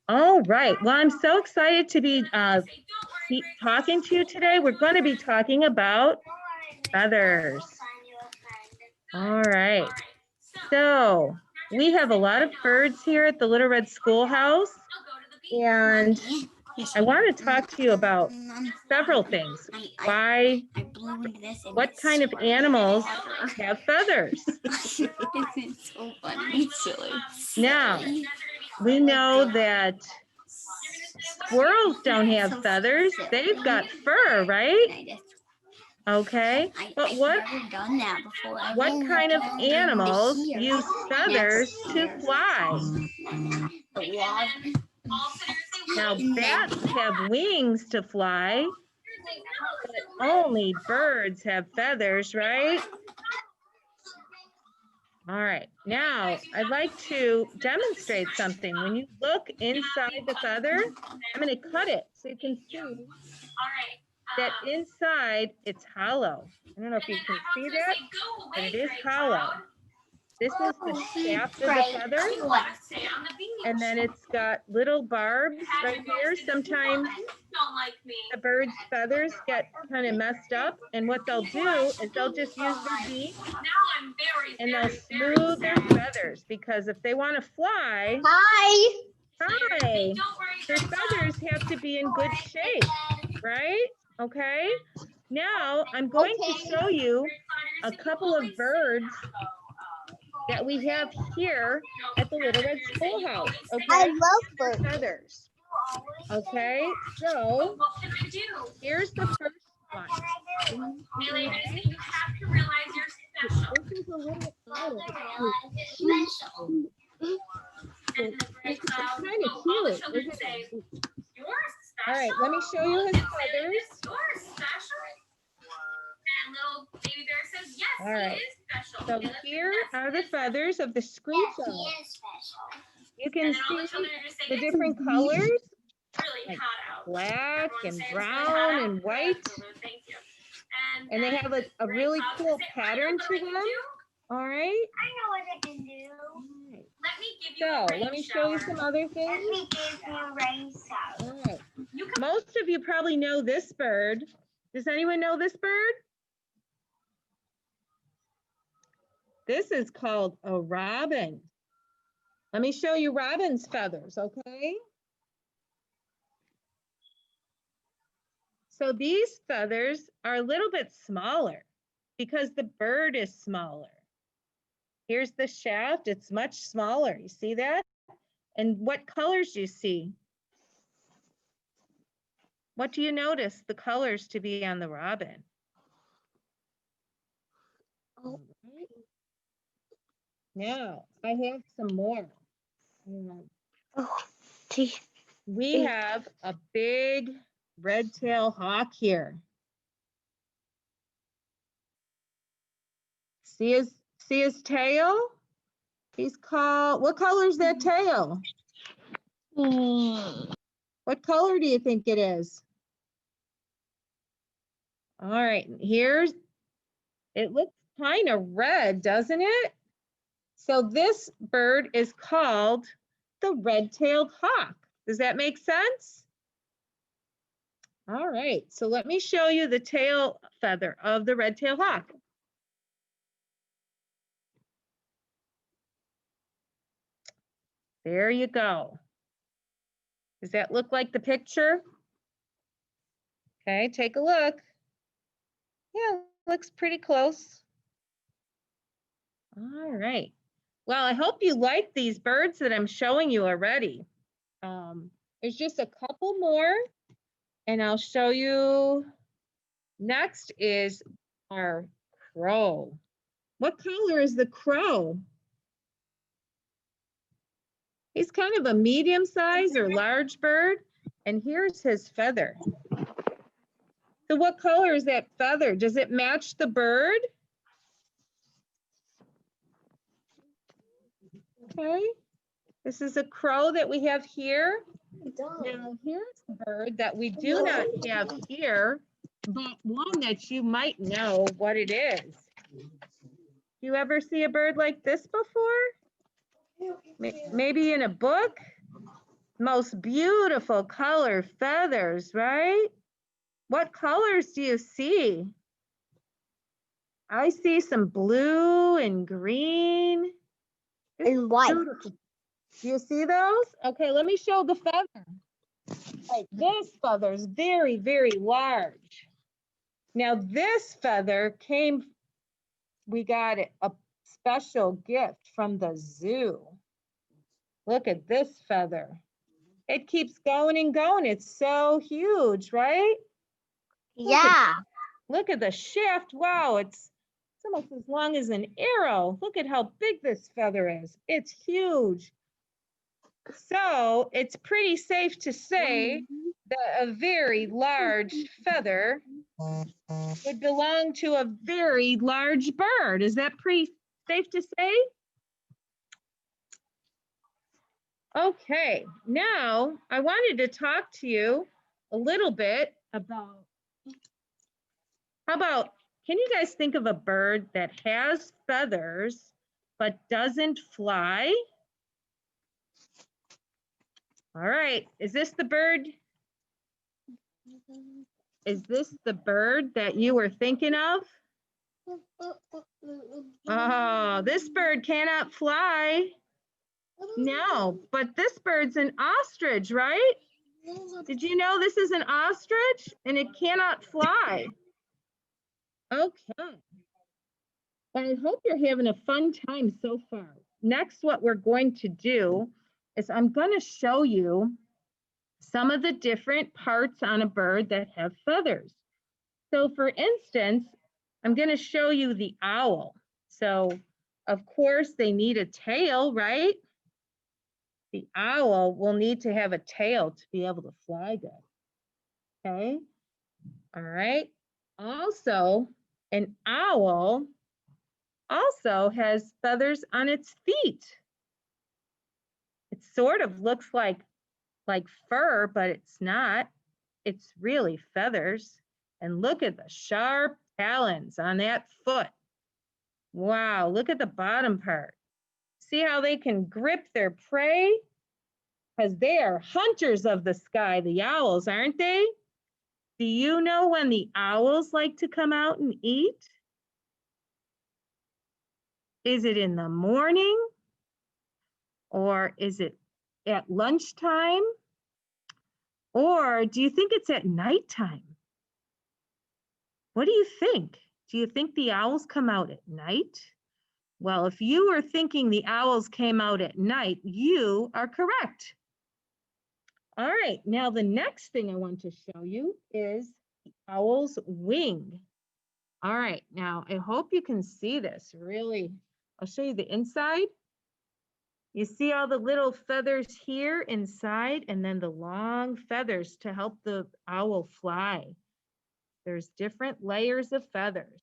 All right. Well, I'm so excited to be talking to you today. We're going to be talking about feathers. All right. So we have a lot of birds here at the Little Red Schoolhouse, and I want to talk to you about several things. Why, what kind of animals have feathers? It's so funny. It's silly. Now, we know that squirrels don't have feathers. They've got fur, right? Okay, but what kind of animals use feathers to fly? Now, bats have wings to fly, but only birds have feathers, right? All right, now I'd like to demonstrate something. When you look inside the feather, I'm going to cut it so you can see that inside it's hollow. I don't know if you can see that, but it is hollow. This is the shaft of the feather, and then it's got little barbs right here. Sometimes the bird's feathers get kind of messed up, and what they'll do is they'll just use their beak and they'll smooth their feathers, because if they want to fly, their feathers have to be in good shape, right? Okay, now I'm going to show you a couple of birds that we have here at the Little Red Schoolhouse. Okay, I love birds. Feathers. Okay, so here's the first one. You have to realize you're special. This is a little owl. It's kind of cute, isn't it? All right, let me show you his feathers. You're special. And little baby bear says, yes, All right. he is special. So here are the feathers of the screech owl. You can see the different colors, like black and brown and white. And they have a really cool pattern to them. All right. I know what I can do. Right. So let me show you some other things. Let me give you a rain shower. All right. Most of you probably know this bird. Does anyone know this bird? This is called a robin. Let me show you robin's feathers, okay? So these feathers are a little bit smaller because the bird is smaller. Here's the shaft, it's much smaller. You see that? And what colors do you see? What do you notice the colors to be on the robin? Oh. Now, I have some more. Oh, gee. We have a big red-tailed hawk here. See his tail? He's called, what color is that tail? What color do you think it is? All right, it looks kind of red, doesn't it? So this bird is called the red-tailed hawk. Does that make sense? All right, so let me show you the tail feather of the red-tailed hawk. There you go. Does that look like the picture? Okay, take a look. Yeah, looks pretty close. All right. Well, I hope you like these birds that I'm showing you already. There's just a couple more, and I'll show you. Next is our crow. What color is the crow? He's kind of a medium size or large bird, and here's his feather. So what color is that feather? Does it match the bird? Okay, this is a crow that we have here. Now here's a bird that we do not have here, but one that you might know what it is. You ever see a bird like this before? Maybe in a book? most beautiful color feathers, right? What colors do you see? I see some blue and green. And white. Beautiful. Do you see those? Okay, let me show the feather. Like this feather is very, very large. Now this feather we got a special gift from the zoo. Look at this feather. It keeps going and going. It's so huge, right? Yeah. Look at the shift. Wow, it's almost as long as an arrow. Look at how big this feather is. It's huge. So it's pretty safe to say that a very large feather would belong to a very large bird. Is that pretty safe to say? Okay, now I wanted to talk to you a little bit about, can you guys think of a bird that has feathers but doesn't fly? All right, is this the bird? Is this the bird that you were thinking of? Oh, this bird cannot fly. No, but this bird's an ostrich, right? Did you know this is an ostrich and it cannot fly? Okay. I hope you're having a fun time so far. Next, what we're going to do is I'm going to show you some of the different parts on a bird that have feathers. So for instance, I'm going to show you the owl. So of course they need a tail, right? The owl will need to have a tail to be able to fly good. Okay. All right. Also, an owl also has feathers on its feet. It sort of looks like fur, but it's not. It's really feathers. And look at the sharp talons on that foot. Wow, look at the bottom part. See how they can grip their prey? Because they are hunters of the sky, the owls, aren't they? Do you know when the owls like to come out and eat? Is it in the morning? Or is it at lunchtime? Or do you think it's at nighttime? What do you think? Do you think the owls come out at night? Well, if you were thinking the owls came out at night, you are correct. All right, now the next thing I want to show you is the owl's wing. All right, now I hope you can see this really. I'll show you the inside. You see all the little feathers here inside and then the long feathers to help the owl fly. There's different layers of feathers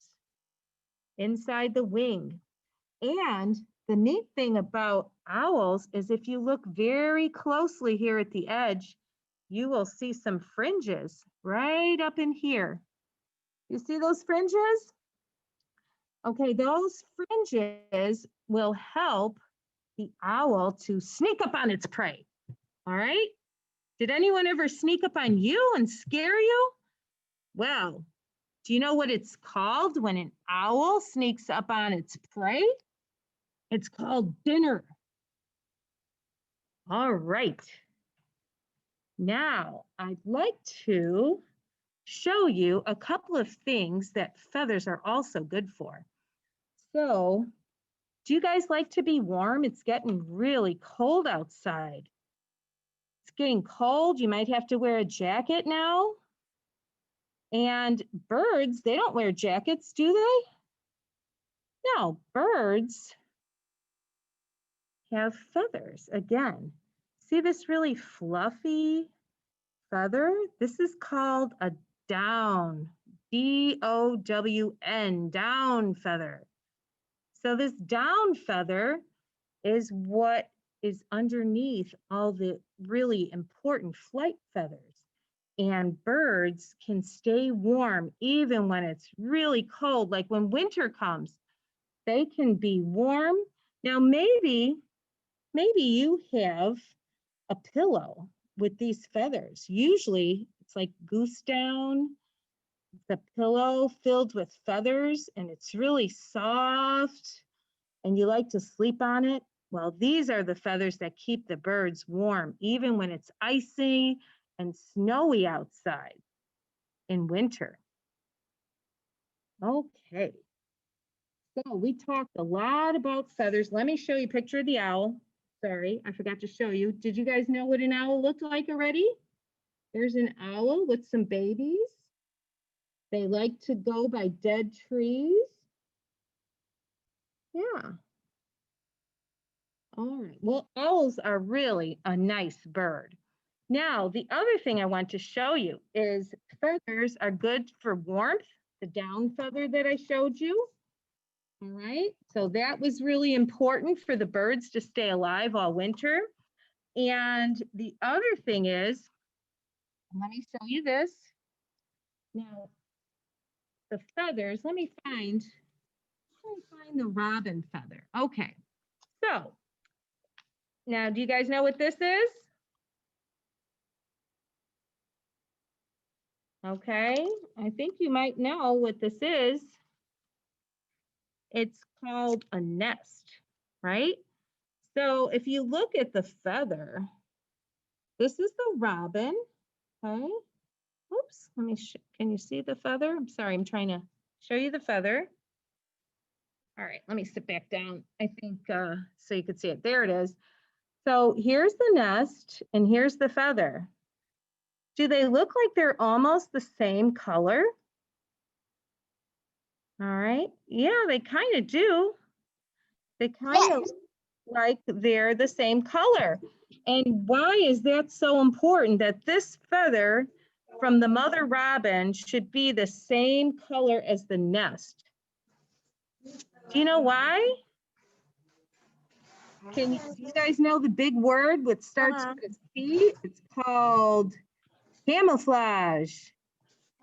inside the wing. And the neat thing about owls is if you look very closely here at the edge, you will see some fringes right up in here. You see those fringes? Okay, those fringes will help the owl to sneak up on its prey. All right? Did anyone ever sneak up on you and scare you? Well, do you know what it's called when an owl sneaks up on its prey? It's called dinner. All right. Now, I'd like to show you a couple of things that feathers are also good for. So, do you guys like to be warm? It's getting really cold outside. It's getting cold. You might have to wear a jacket now. And birds, they don't wear jackets, do they? No, birds have feathers again. See this really fluffy feather? This is called a down, D-O-W-N, down feather. So this down feather is what is underneath all the really important flight feathers. And birds can stay warm even when it's really cold, like when winter comes, they can be warm. Now maybe you have a pillow with these feathers. Usually it's like goose down, the pillow filled with feathers, and it's really soft and you like to sleep on it. Well, these are the feathers that keep the birds warm, even when it's icy and snowy outside in winter. Okay. So we talked a lot about feathers. Let me show you a picture of the owl. Sorry, I forgot to show you. Did you guys know what an owl looked like already? There's an owl with some babies. They like to go by dead trees. Yeah. All right. Well, owls are really a nice bird. Now, the other thing I want to show you is feathers are good for warmth, the down feather that I showed you. All right, so that was really important for the birds to stay alive all winter. And the other thing is, let me show you this. Now, the feathers, let me find the robin feather. Okay, so now do you guys know what this is? Okay, I think you might know what this is. It's called a nest, right? So if you look at the feather, this is the robin, okay? Oops, let me, can you see the feather? I'm sorry, I'm trying to show you the feather. All right, let me sit back down, I think, so you can see it. There it is. So here's the nest and here's the feather. Do they look like they're almost the same color? All right, yeah, they kind of do. They kind of like they're the same color. And why is that so important that this feather from the mother robin should be the same color as the nest? Do you know why? Do you guys know the big word which starts with a C? It's called camouflage.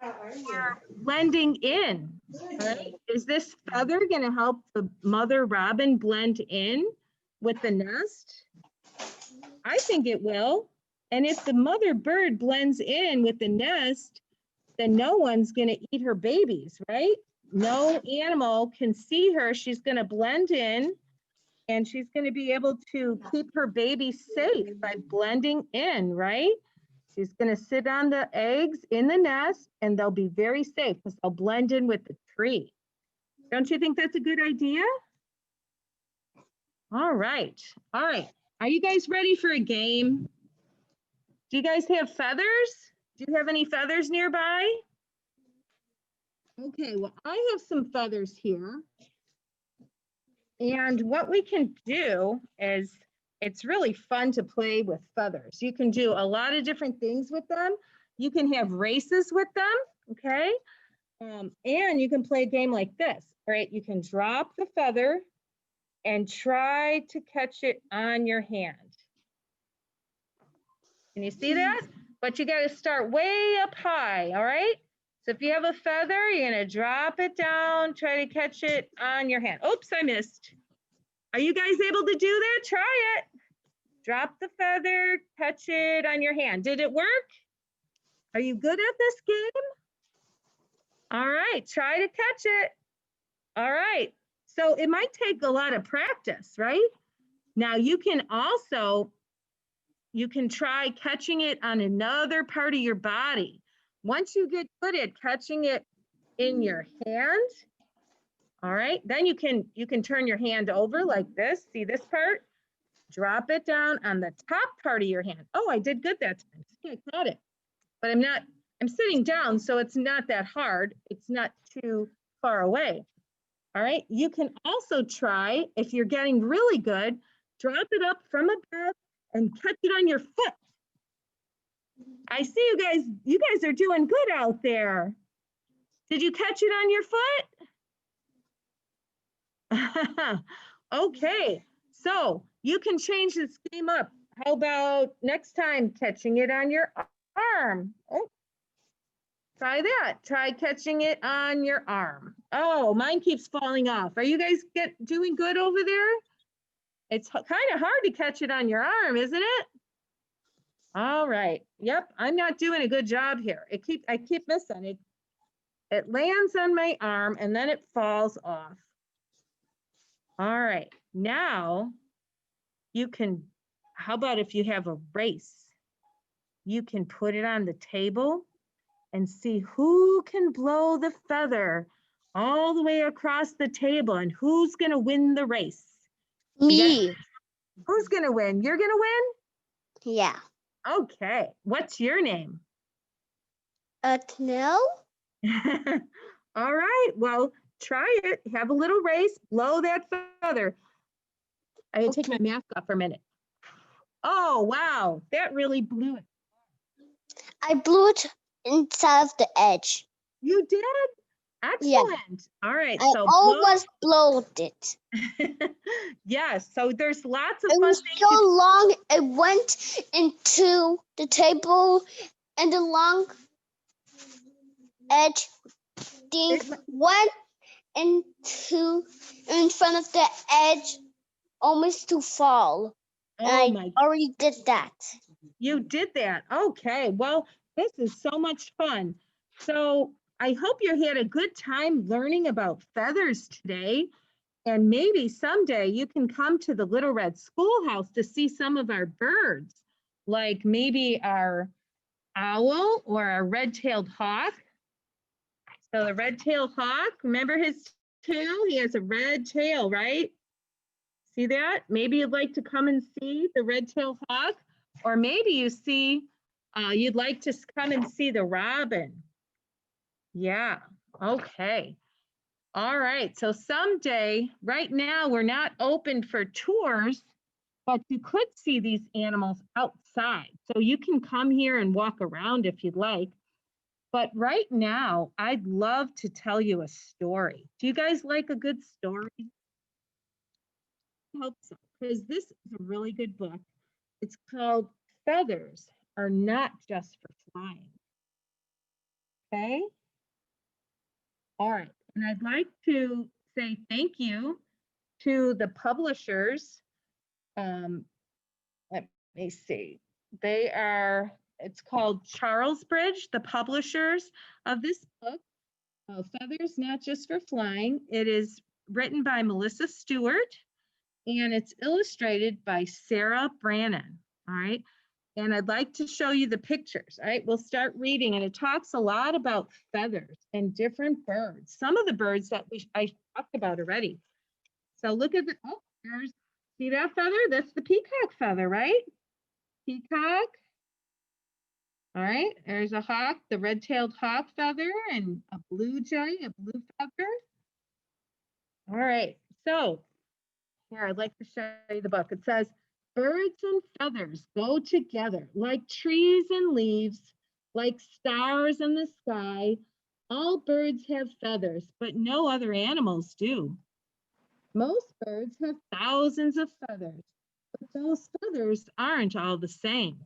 Or blending in. Right? Is this feather going to help the mother robin blend in with the nest? I think it will. And if the mother bird blends in with the nest, then no one's going to eat her babies, right? No animal can see her. She's going to blend in and she's going to be able to keep her baby safe by blending in, right? She's going to sit on the eggs in the nest and they'll be very safe because they'll blend in with the tree. Don't you think that's a good idea? All right. All right. Are you guys ready for a game? Do you guys have feathers? Do you have any feathers nearby? Okay, well, I have some feathers here. And what we can do is, it's really fun to play with feathers. You can do a lot of different things with them. You can have races with them, okay? And you can play a game like this, right? You can drop the feather and try to catch it on your hand. Can you see that? But you got to start way up high, all right? So if you have a feather, you're going to drop it down, try to catch it on your hand. Oops, I missed. Are you guys able to do that? Try it. Drop the feather, catch it on your hand. Did it work? Are you good at this game? All right, try to catch it. All right, so it might take a lot of practice, right? Now you can also, you can try catching it on another part of your body. Once you get good at catching it in your hand, all right, then you can turn your hand over like this. See this part? Drop it down on the top part of your hand. Oh, I did good that time. See, I caught it. But I'm sitting down, so it's not that hard. It's not too far away. All right, you can also try, if you're getting really good, drop it up from above and catch it on your foot. I see you guys are doing good out there. Did you catch it on your foot? Okay, so you can change this game up. How about next time catching it on your arm? Oh, try that. Try catching it on your arm. Oh, mine keeps falling off. Are you guys doing good over there? It's kind of hard to catch it on your arm, isn't it? All All right. Yep, I'm not doing a good job here. I keep missing it. It lands on my arm and then it falls off. All right. Now you can, how about if you have a race? You can put it on the table and see who can blow the feather all the way across the table and who's going to win the race. Me. Who's going to win? You're going to Yeah. win? Okay. What's your name? No? All right. Well, try it. Have a little race. Blow that feather. I gotta take my mask off for a minute. Oh, wow. That really blew it. I blew it inside of the edge. You did? Yeah. Excellent. All right. I So almost blowed it. yes. So there's lots of It fun was things so to long, it went into the table and the long edge thing went into in front of the edge almost to fall. Oh And my, I already did that. you did that. Okay. Well, this is so much fun. So I hope you had a good time learning about feathers today. And maybe someday you can come to the Little Red Schoolhouse to see some of our birds, like maybe our owl or our red-tailed hawk. So the red-tailed hawk, remember his tail? He has a red tail, right? See that? Maybe you'd like to come and see the red-tailed hawk, or maybe you'd like to come and see the robin. Yeah, okay. All right, so someday, right now, we're not open for tours, but you could see these animals outside. So you can come here and walk around if you'd like. But right now, I'd love to tell you a story. Do you guys like a good story? I hope so, because this is a really good book. It's called Feathers Are Not Just for Flying. Okay? All right, and I'd like to say thank you to the publishers. Let me see. It's called Charlesbridge, the publishers of this book, Feathers Not Just for Flying. It is written by Melissa Stewart, and it's illustrated by Sarah Brannon, all right? And I'd like to show you the pictures, all right? We'll start reading, and it talks a lot about feathers and different birds. Some of the birds that I talked about already. So look at see that feather? That's the peacock feather, right? Peacock. All right, there's a hawk, the red-tailed hawk feather, and a blue jay, a blue feather. All right, so here, I'd like to show you the book. It says, birds and feathers go together like trees and leaves, like stars in the sky. All birds have feathers, but no other animals do. Most birds have thousands of feathers, but those feathers aren't all the same.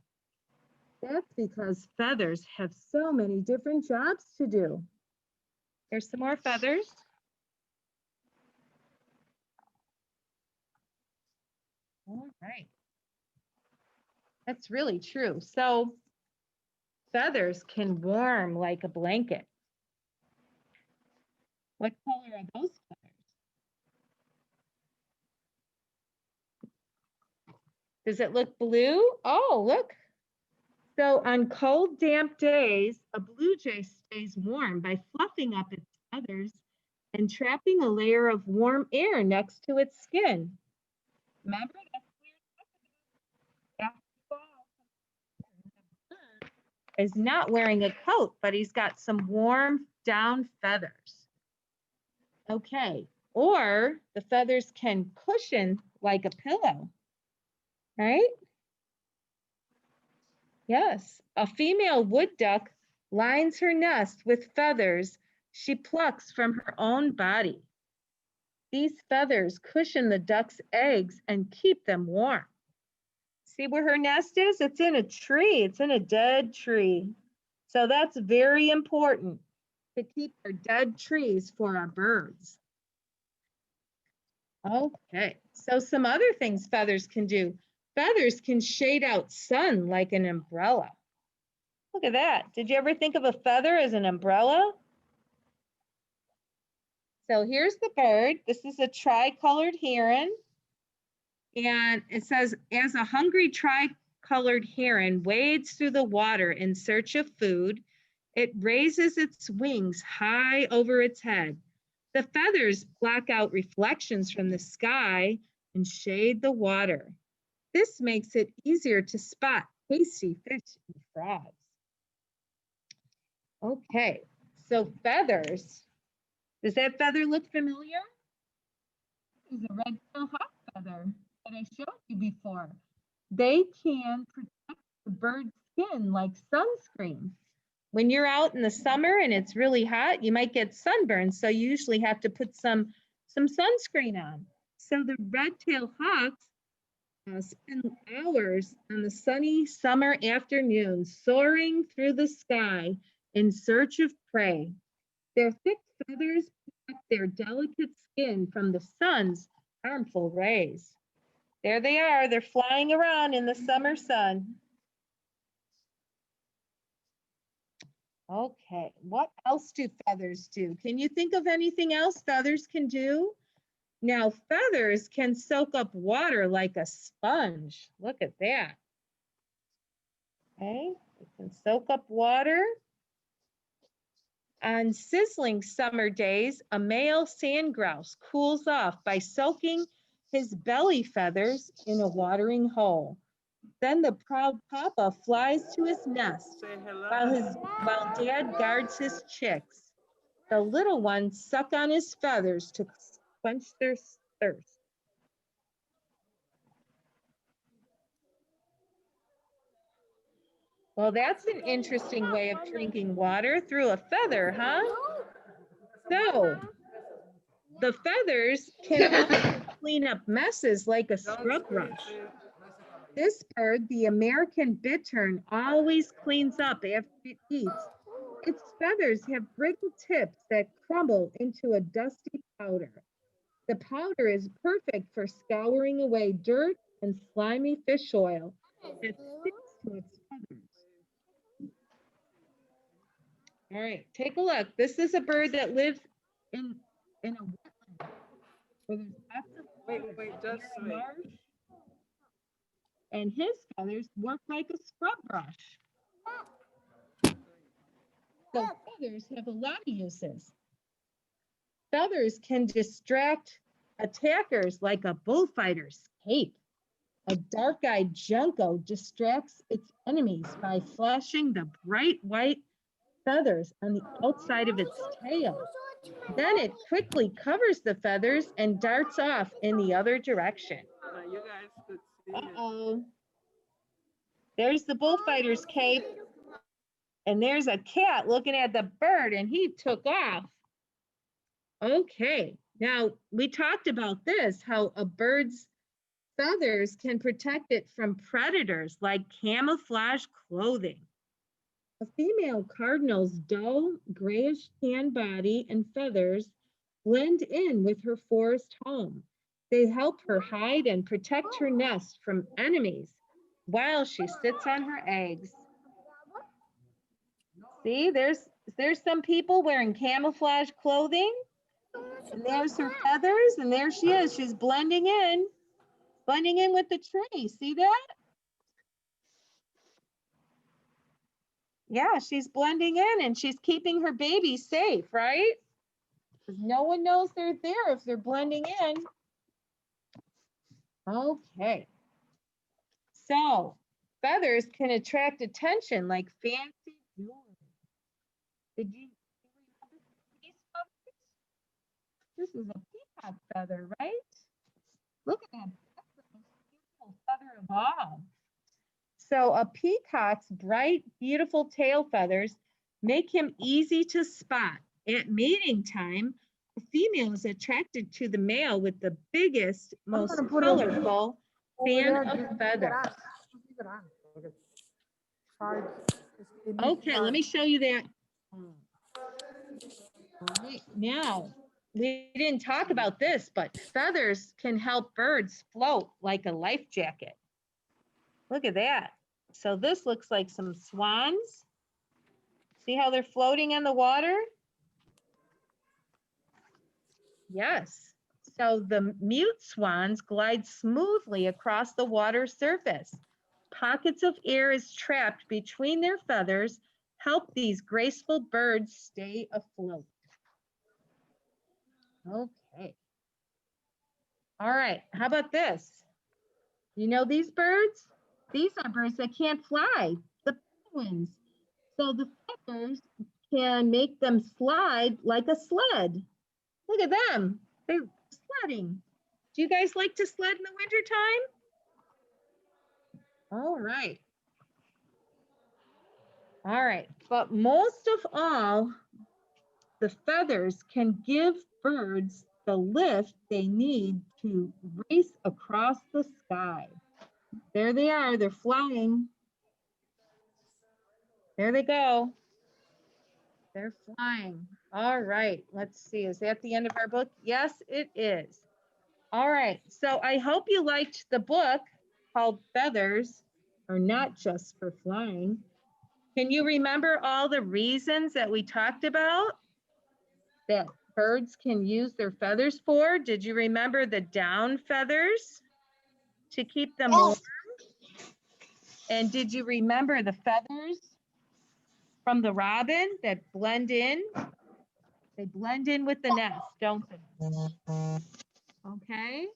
That's because feathers have so many different jobs to do. Here's some more feathers. All right. That's really true. So feathers can warm like a blanket. What color are those feathers? Does it look blue? Oh, look. So on cold, damp days, a blue jay stays warm by fluffing up its feathers and trapping a layer of warm air next to its skin. Remember, that's weird. Is not wearing a coat, but he's got some warm down feathers. Okay, or the feathers can cushion like a pillow, right? Yes, a female wood duck lines her nest with feathers she plucks from her own body. These feathers cushion the duck's eggs and keep them warm. See where her nest is? It's in a tree. It's in a dead tree. So that's very important to keep our dead trees for our birds. Okay, so some other things feathers can do. feathers can shade out sun like an umbrella. Look at that. Did you ever think of a feather as an umbrella? So here's the bird. This is a tricolored heron. And it says, as a hungry tricolored heron wades through the water in search of food, it raises its wings high over its head. The feathers block out reflections from the sky and shade the water. This makes it easier to spot tasty fish and frogs. Okay, so feathers. Does that feather look familiar? This is a red-tailed hawk feather that I showed you before. They can protect the bird's skin like sunscreen. When you're out in the summer and it's really hot, you might get sunburned, so you usually have to put some sunscreen on. So the red-tailed hawks spend hours on the sunny summer afternoon soaring through the sky in search of prey. Their thick feathers protect their delicate skin from the sun's harmful rays. There they are, they're flying around in the summer sun. Okay, what else do feathers do? Can you think of anything else feathers can do? Now, feathers can soak up water like a sponge. Look at that. Okay, it can soak up water. On sizzling summer days, a male sand grouse cools off by soaking his belly feathers in a watering hole. Then the proud papa flies to his nest while dad guards his chicks. The little ones suck on his feathers to quench their thirst. Well, that's an interesting way of drinking water, through a feather, huh? So, the feathers can also clean up messes like a scrub brush. This bird, the American bittern, always cleans up after it eats. Its feathers have brittle tips that crumble into a dusty powder. The powder is perfect for scouring away dirt and slimy fish oil that sticks to its feathers. All right, take a look. This is a bird that lives in a wetland where there's lots of marsh, and his feathers work like a scrub brush. So feathers have a lot of uses. Feathers can distract attackers like a bullfighter's cape. A dark-eyed junco distracts its enemies by flashing the bright white feathers on the outside of its tail. Then it quickly covers the feathers and darts off in the other direction. You guys could see Uh-oh. There's the bullfighter's cape. And there's a cat looking at the bird, and he took off. Okay, now we talked about this, how a bird's feathers can protect it from predators like camouflage clothing. A female cardinal's dull grayish tan body and feathers blend in with her forest home. They help her hide and protect her nest from enemies while she sits on her eggs. See, there's some people wearing camouflage clothing, and there's her feathers, and there she is. She's blending in with the tree. See that? Yeah, she's blending in, and she's keeping her baby safe, right? Because no one knows they're there if they're blending in. Okay. So, feathers can attract attention like fancy jewelry. Did you remember these feathers? This is a peacock feather, right? Look at that. That's the most beautiful feather of all. So a peacock's bright, beautiful tail feathers make him easy to spot. At mating time, a female is attracted to the male with the biggest, most colorful fan of feathers. Okay, let me show you that. All right, now, we didn't talk about this, but feathers can help birds float like a life jacket. Look at that. So this looks like some swans. See how they're floating on the water? Yes. So the mute swans glide smoothly across the water surface. Pockets of air is trapped between their feathers, help these graceful birds stay afloat. Okay. All right, how about this? You know these birds? These are birds that can't fly, the penguins. So the feathers can make them slide like a sled. Look at them, they're sledding. Do you guys like to sled in the wintertime? All right. All right, but most of all, the feathers can give birds the lift they need to race across the sky. There they are, they're flying. There they go. They're flying. All right, let's see, is that the end of our book? Yes, it is. All right, so I hope you liked the book called Feathers Are Not Just for Flying. Can you remember all the reasons that we talked about that birds can use their feathers for? Did you remember the down feathers to keep them warm? And did you remember the feathers from the robin that blend in? They blend in with the nest, don't they? Okay.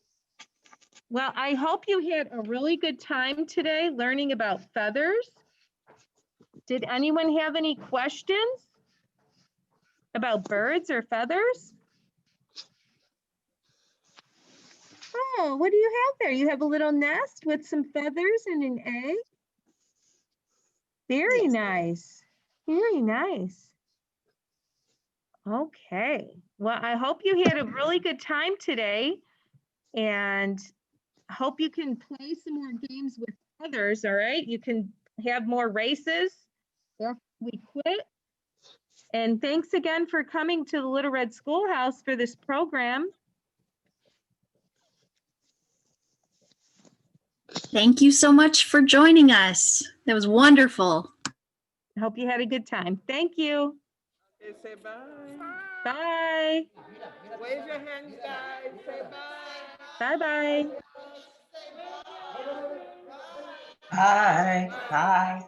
Well, I hope you had a really good time today learning about feathers. Did anyone have any questions about birds or feathers? Oh, what do you have there? You have a little nest with some feathers and an egg? Very nice. Very nice. Okay. Well, I hope you had a really good time today and hope you can play some more games with others, all right? You can have more races after we quit. And thanks again for coming to the Little Red Schoolhouse for this program. Thank you so much for joining us. That was wonderful. I hope you had a good time. Thank you. Okay, say bye. Bye. Wave your hands, guys. Say bye. Bye-bye. Bye. Bye.